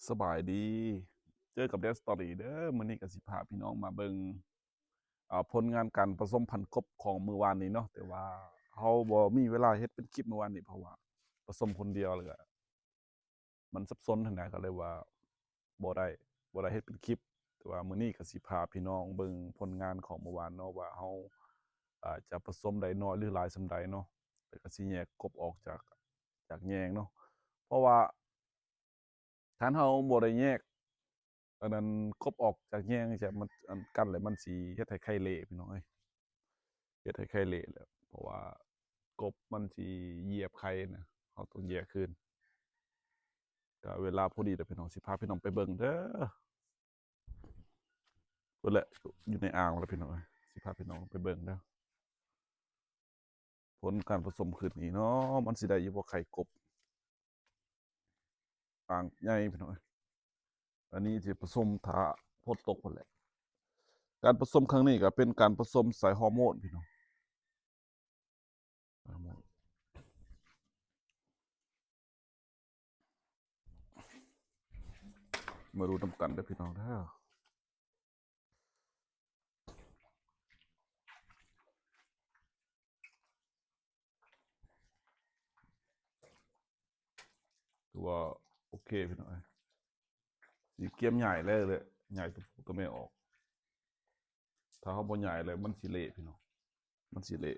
สบายดีเจอกับเด s สตอรี่เด้อมื้อนี้ก็สิพาพี่น้องมาเบิ่งผลงานการผสมพันธุ์กบของมื้อวานนี้เนาะแต่ว่าเราบ่มีเวลาเฮ็ดเป็นคลิปมื้อวานนี้เพราะว่าผสมคนเดียวแล้วก็มันสับสนหั้นนะก็เลยว่าบ่ได้บ่ได้เฮ็ดเป็นคลิปแต่ว่ามื้อนี้ก็สิพาพี่น้องเบิ่งผลงานของเมื่อวานเนาะว่าเราจะผสมได้น้อยหรือหลายส่ำใดเนาะแล้วก็สิแยกกบออกจากแยงเนาะเพราะว่าคันเราบ่ได้แยก อันนั้นกบออกจากแยงจะมันอันกันแล้วมันสิเฮ็ดให้ไข่เละพี่น้องเอ้ยเฮ็ดให้ไข่เละแหล้วเพราะว่ากบมันสิเหยียบไข่นะเราต้องแยกคืนก็เวลาพอดีเด้อพี่น้องสิพาพี่น้องไปเบิ่งเด้อเพิ่นแหละอยู่ในอ่างแล้วพี่น้องเอ้ยสิพาพี่น้องไปเบิ่งเด้อผลการผสมคืนนี้เนาะมันสิได้อยู่บ่ไข่กบอ่างใหญ่พี่น้องเอ้ยอันนี้สิผสมถ้าฝนตกพุ่นแหละการผสมครั้งนี้ก็เป็นการผสมสายฮอร์โมนพี่น้องฮอร์โมน มาดูนำกันเด้อพี่น้องเด้อถือว่าโอเคพี่น้องเอ้ยสีเกียมใหญ่เลยใหญ่ตัวผู้ตัวแม่ออกถ้าเขาบ่ใหญ่เลยมันสิเละพี่น้องมันสิเละ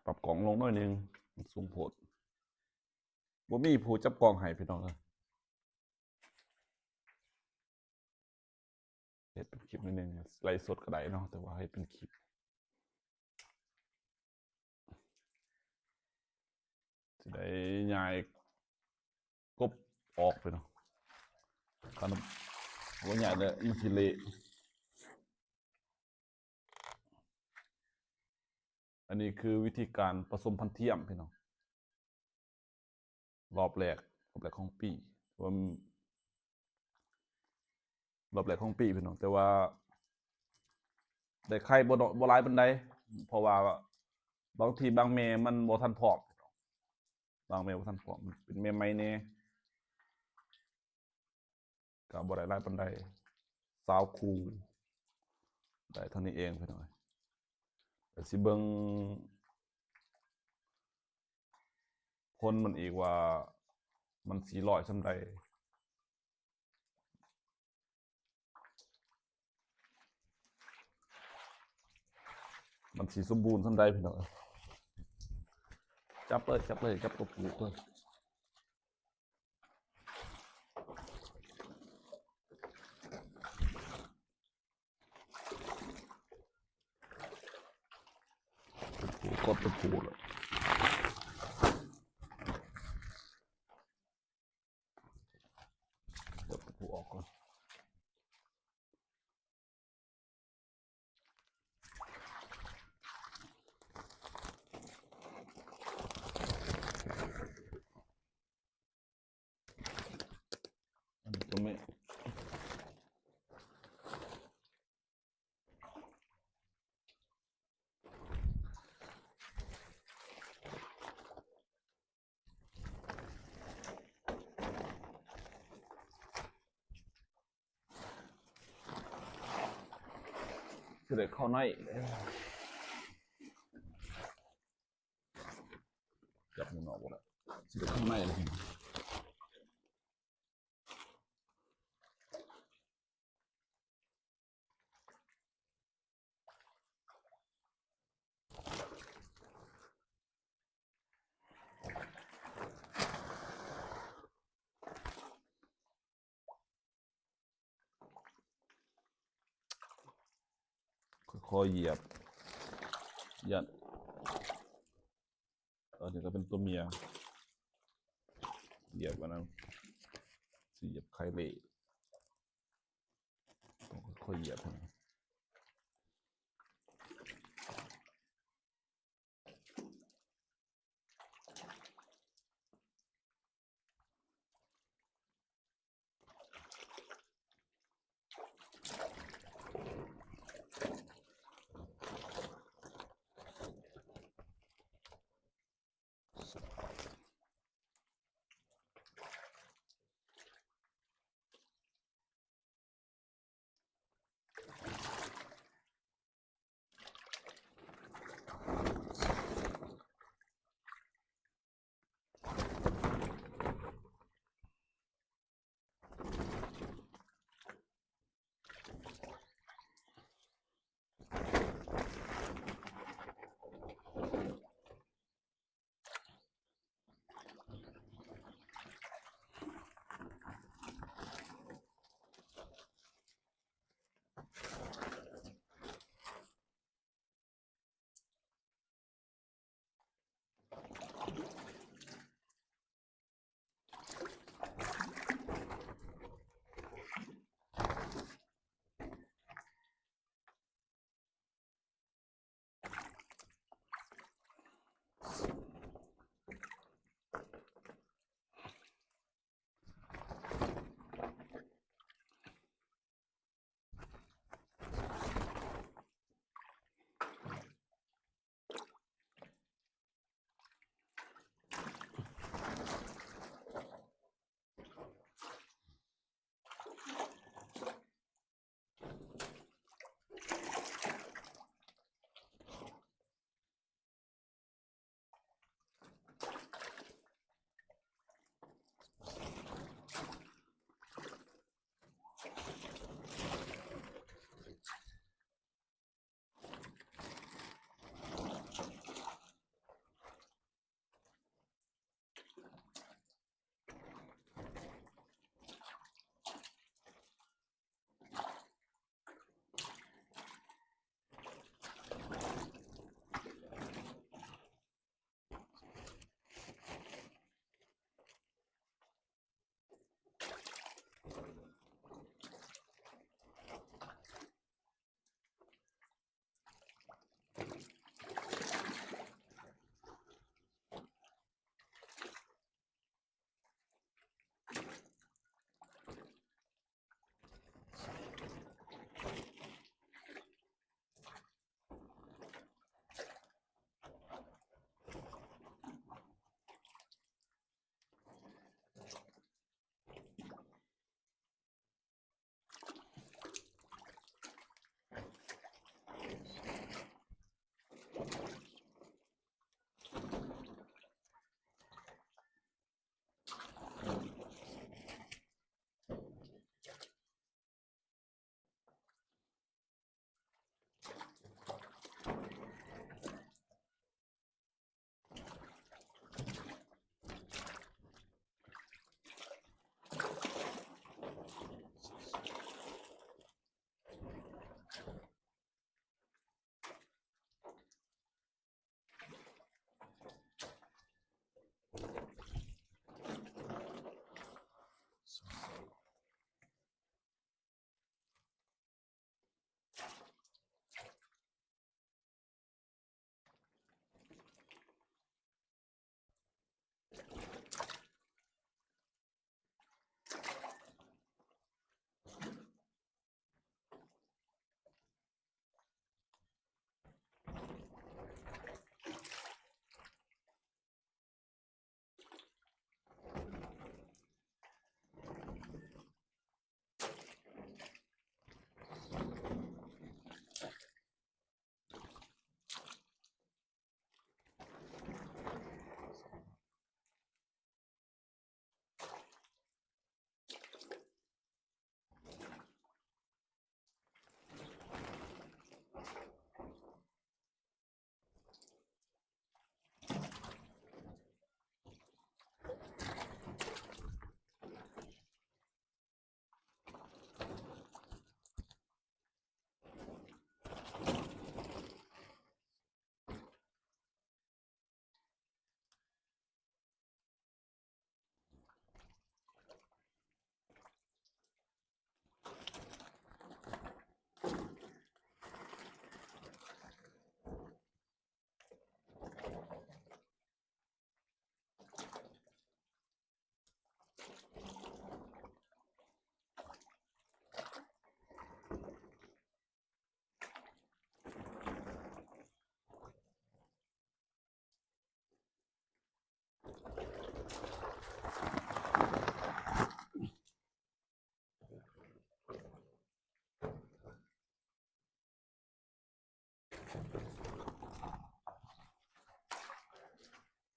ปรับกล่องลงหน่อยหนึงมันสูงโพดบ่มีผู้จับกล่องให้พี่น้องเอ้ยเฮ็ดเป็นคลิปนิดนึงไลฟ์สดก็ได้เนาะแต่ว่าให้เป็นคลิปสิได้ย้ายกบออกพี่น้องคันบ่ใหญ่เลยมันสิเละอันนี้คือวิธีการผสมพันธุ์เทียมพี่น้องรอบแรกของปีว่ารอบแรกของปีพี่น้องแต่ว่าได้ไข่บ่หลายปานใดเพราะว่าบางทีบางแม่มันบ่ทันพร้อมบางแม่บ่ทันพร้อมเป็นแม่ใหม่แหน่ก็บ่ได้หลายปานใด20คู่ได้เท่านี้เองพี่น้องก็สิเบิ่งผลมันอีกว่ามันสิร้อยส่ำใดมันสิสมบูรณ์ส่ำใดพี่น้องจับเลยจับตัวผู้เลยผู้กดตัวผู้เลยกดตัวผู้ออกก่อนอันนี้ตัวแม่สิได้เข้าในจับมันออกบ่ได้สิได้เข้าในเลยพี่น้องค่อยๆเหยียบยัดอันนี้ก็เป็นตัวเมียเหยียบอันนั้นสิเหยียบไข่เละต้องค่อยๆเหยียบให้มัน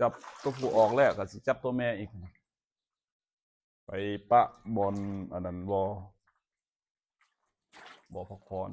จับตัวผู้ออกแล้วก็สิจับตัวแม่อีกไปปะบนอันนั้นบ่พักพร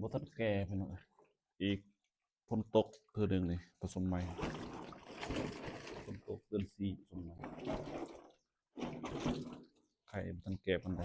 บ่ทันแก่พี่น้องอีกฝนตกเทื่อนึงนี่ผสมใหม่ฝนตกเดือน4ผสมใหม่ไข่บ่ทันแก่ปานใด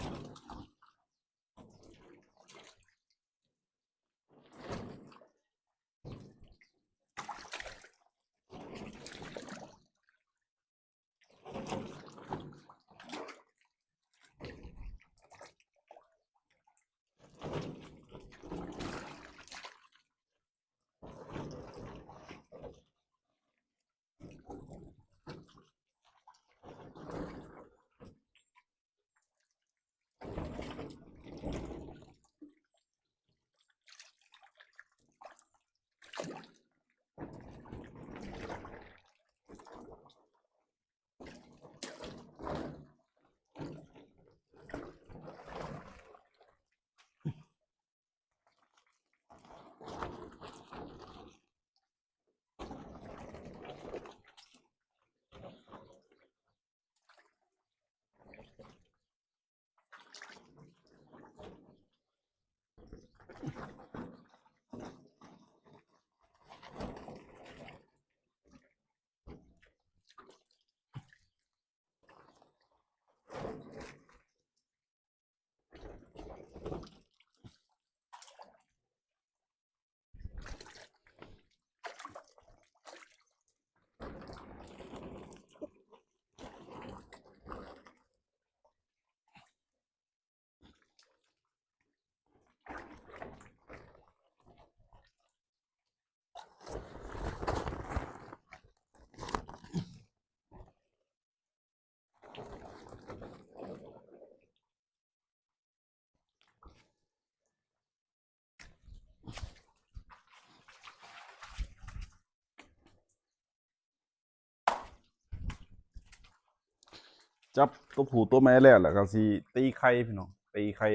จับตัวผู้ตัวแม่แล้วก็สิตีไข่พี่น้องตีไข่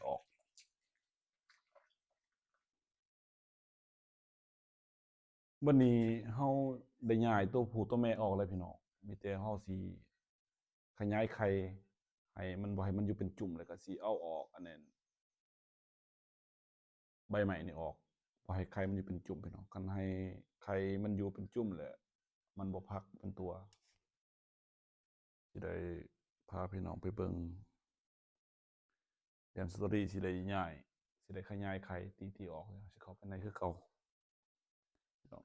ออกบัดนี้เฮาได้ย้ายตัวผู้ตัวแม่ออกแล้วพี่น้องมีแต่เฮาสิขยายไข่ให้มันบ่ให้มันอยู่เป็นจุ่มแล้วก็สิเอาออกอันนั้นใบไม้นี่ออกบ่ให้ไข่มันอยู่เป็นจุ่มพี่น้องคันให้ไข่มันอยู่เป็นจุ่มแล้วมันบ่พักเป็นตัวสิได้พาพี่น้องไปเบิ่งเรียนสตอรี่สิได้ย้ายสิได้ขยายไข่ตีออกแล้วสิเข้าไปในคือเก่าพี่น้อง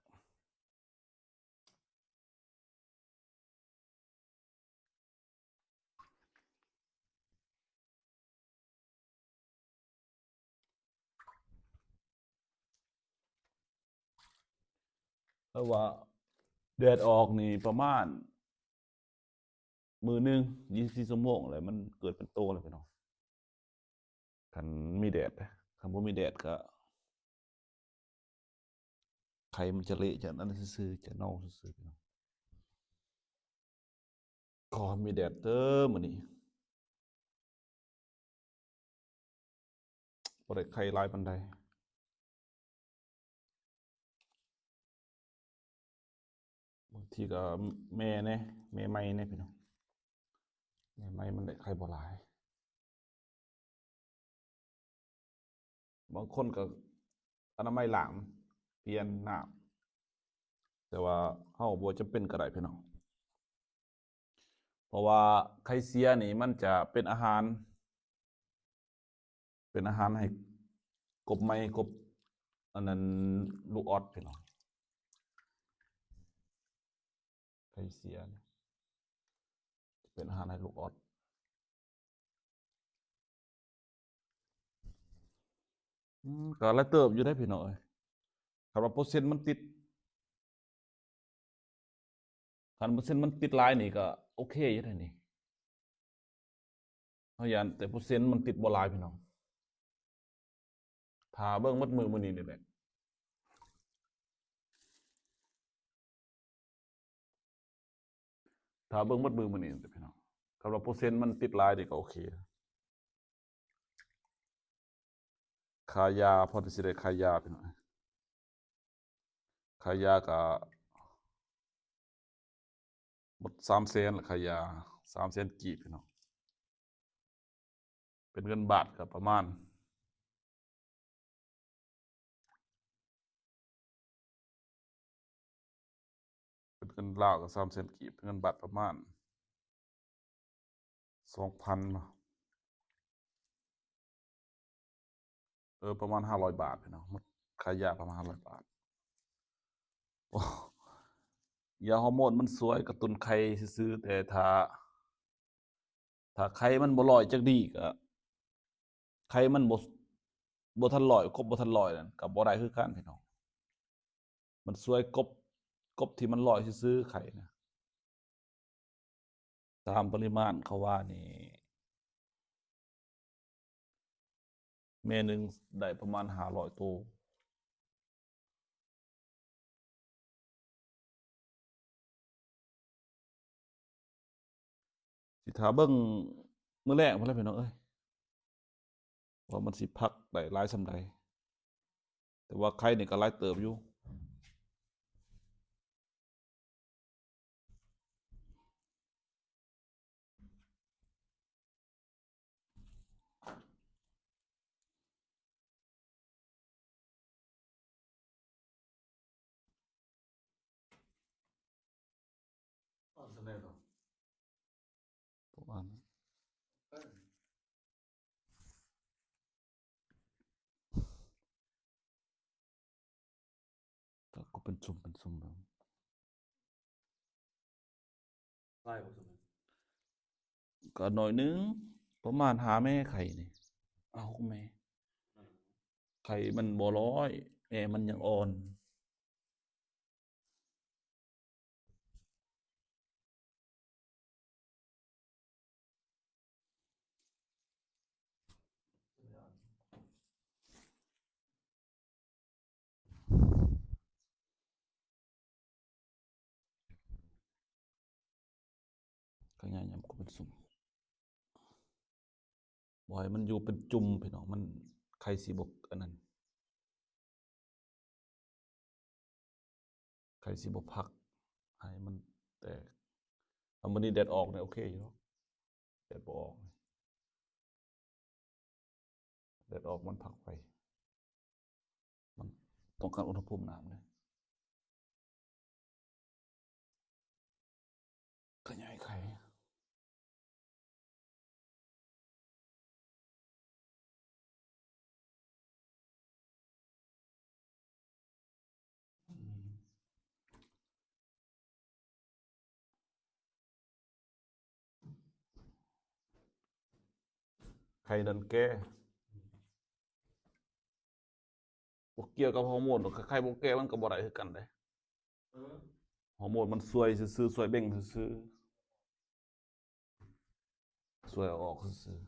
แล้วว่าแดดออกนี่ประมาณมื้อนึง24ชั่วโมงแล้วมันเกิดเป็นโตแล้วพี่น้องคันมีแดดคันบ่มีแดดก็ไข่มันจะเละจะนั้นซื่อๆจะเน่าซื่อๆพี่น้องขอมีแดดเด้อมื้อนี้บ่ได้ไข่หลายปานใดบางทีก็แม่แหน่แม่ใหม่แหน่พี่น้องแม่ใหม่มันได้ไข่บ่หลายบางคนก็อนามัยหลางเปลี่ยนน้ำแต่ว่าเฮาบ่จำเป็นก็ได้พี่น้องเพราะว่าไข่เสียนี่มันจะเป็นอาหารให้กบใหม่กบอันนั้นลูกออดพี่น้องไข่เสียนี่เป็นอาหารให้ลูกออดก็หลายเติบอยู่ได้พี่น้องเอ้ยคันว่าเปอร์เซ็นต์มันติดคันเปอร์เซ็นต์มันติดหลายนี่ก็โอเคอยู่ได้นี่เฮาย้านแต่เปอร์เซ็นต์มันติดบ่หลายพี่น้องถ้าเบิ่งหมดมื้อนี้นี่แหละถ้าเบิ่งหมดมื้อนี้พี่น้องคันว่าเปอร์เซ็นต์มันติดหลายนี่ก็โอเคค่ายาพอสิได้ค่ายาพี่น้องค่ายาก็หมด300,000แล้วค่ายา300,000กีบพี่น้องเป็นเงินบาทก็ประมาณ เงินลาวก็300,000กีบเงินบาทประมาณ 2,000เนาะประมาณ500บาทพี่น้องหมดค่ายาประมาณ500บาทโอ้ยาฮอร์โมนมันสวยกระตุ้นไข่ซื่อๆแต่ถ้าไข่มันบ่ร้อยจักดีก็ไข่มันบ่ทันร้อยครบบ่ทันร้อยนั่นก็บ่ได้คือกันพี่น้องมันสวยกบที่มันร้อยซื่อๆไข่นะตามปริมาณเขาว่านี่แม่หนึ่งได้ประมาณ500ตัวสิท่าเบิ่งมื้อแรกพุ่นแหละพี่น้องเอ้ยว่ามันสิพักได้หลายส่ำใดแต่ว่าไข่นี่ก็หลายเติบอยู่ประมาณนั้นก็เป็นซุ่มๆแล้วก็หน่อยหนึงประมาณ5แม่ไข่นี่6แม่ไข่มันบ่ร้อยแม่มันยังอ่อนไข่ใหญ่ยำก็เป็นซุ่มบ่ให้มันอยู่เป็นจุ่มพี่น้องมันไข่สิบ่อันนั้นไข่สิบ่พักให้มันแตกมื้อนี้แดดออกเนี่ยโอเคอยู่เนาะแดดบ่ออกแดดออกมันพักไฟมันต้องการอุณหภูมิน้ำเลยขยายไข่ไข่ดันแก้บ่เกี่ยวกับฮอร์โมนดอกไข่บ่แก้มันก็บ่ได้คือกันเด้ฮอร์โมนมันช่วยซื่อๆช่วยเบ่งซื่อๆช่วยเอาออกซื่อๆ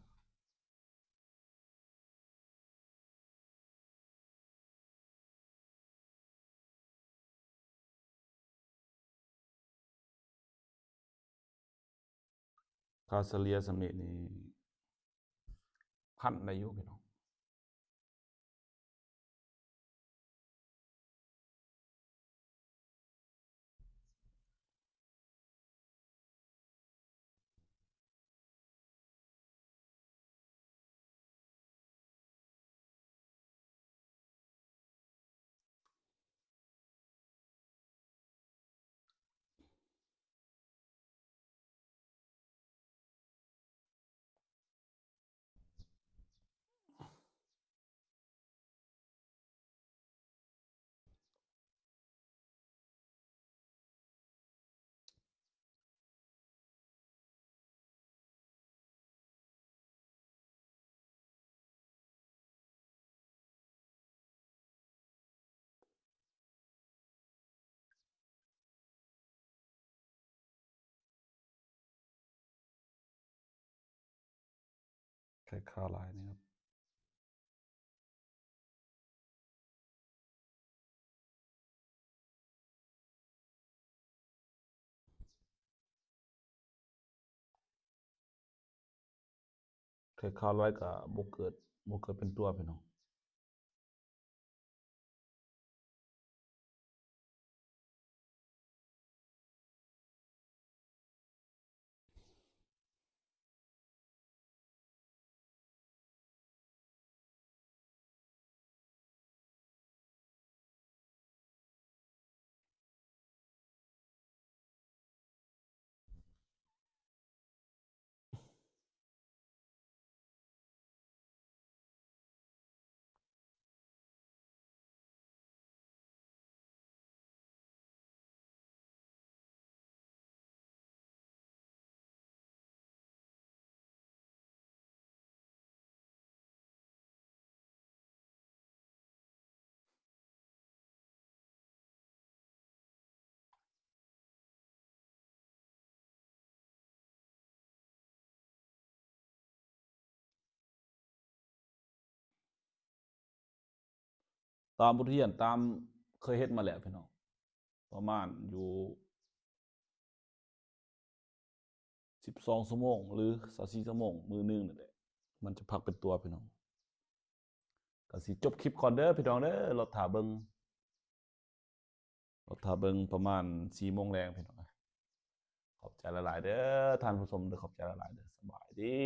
คาซาเลียสำนี้นี่พันได้อยู่พี่น้องไข่ขาวหลายนี่ครับไข่ขาวหลายก็บ่เกิดเป็นตัวพี่น้อง ตามบทเรียนตามเคยเฮ็ดมาแล้วพี่น้องประมาณอยู่12 ชั่วโมงหรือ24 ชั่วโมงมื้อนึงนั่นแหละมันจะพักเป็นตัวพี่น้องก็สิจบคลิปก่อนเด้อพี่น้องเด้อรอท่าเบิ่งประมาณ 4 โมงแลงพี่น้องขอบใจหลายๆเด้อท่านผู้ชมเด้อขอบใจหลายๆเด้อสบายดี